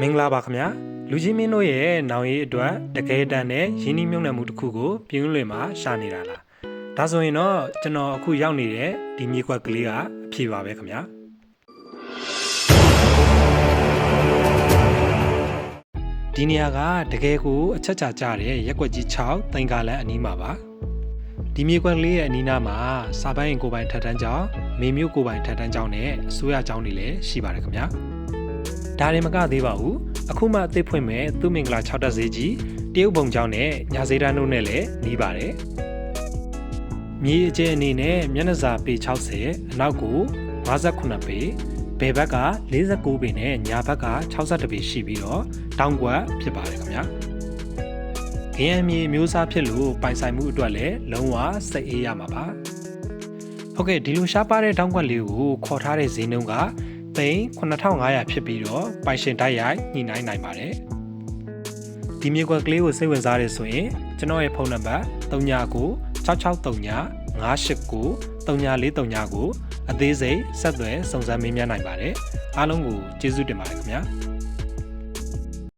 မင်္ဂလာပါခင်ဗျာလူကြီးမင်းတို့ရဲ့နောင်ရေးအတွက်တကယ်တမ်းနဲ့ရင်းနှီးမြှုပ်နှံမှုတစ်ခုကိုပြင်းလွင်မှာရှာနေတာလားဒါဆိုရင်တော့ကျွန်တော်အခုရောက်နေတဲ့ဒီမြေကွက်ကလေးကအဖြေပါပဲခင်ဗျာဒီနေရာကတကယ်ကိုအချက်ချာကျတဲ့ရက်ွက်ကြီး6တင်ကားလန်အနီးမှာပါဒီမြေကွက်ကလေးရဲ့အနီးနားမှာစာပိုင်းကိုပိုင်ထက်တန်းကျောင်းမေမျိုးကိုပိုင်ထက်တန်းကျောင်းနဲ့အစိုးရကျောင်းတွေလည်းရှိပါတယ်ခင်ဗျာဒါရင်မကသေးပါဘူးအခုမှအသစ်ဖွင့်မဲ့သူမင်္ဂလာ6တက်ဈေးကြီးတရုတ်ဘုံကျောင်းနဲ့ညာဈေးတန်းတို့နဲ့လည်းနှီးပါတယ်မြေအကျယ်အနေနဲ့မျက်နှာစာပေ60အနောက်ကို58ပေဘယ်ဘက်က49ပေနဲ့ညာဘက်က62ပေရှိပြီးတော့တောင်ကွက်ဖြစ်ပါတယ်ခင်ဗျာခရမ်းမြေမျိုးစားဖြစ်လို့ပိုင်ဆိုင်မှုအတွက်လည်းလုံးဝစိတ်အေးရမှာပါဟုတ်ကဲ့ဒီလိုရှားပါတဲ့တောင်ကွက်လေးကိုခေါ်ထားတဲ့ဈေးနှုန်းကသိန်း9500ဖြစ်ပြီးတော့ပိုင်ရှင်တိုက်ရိုက်ညှိနှိုင်းနိုင်ပါတယ်ဒီမြေကွက်ကလေးကိုစိတ်ဝင်စားရဆိုရင်ကျွန်တော်ရဲ့ဖုန်းနံပါတ်39 6639 589 3439ကိုအသေးစိတ်ဆက်သွယ်စုံစမ်းမေးမြန်းနိုင်ပါတယ်အားလုံးကိုကျေးဇူးတင်ပါတယ်ခင်ဗျာ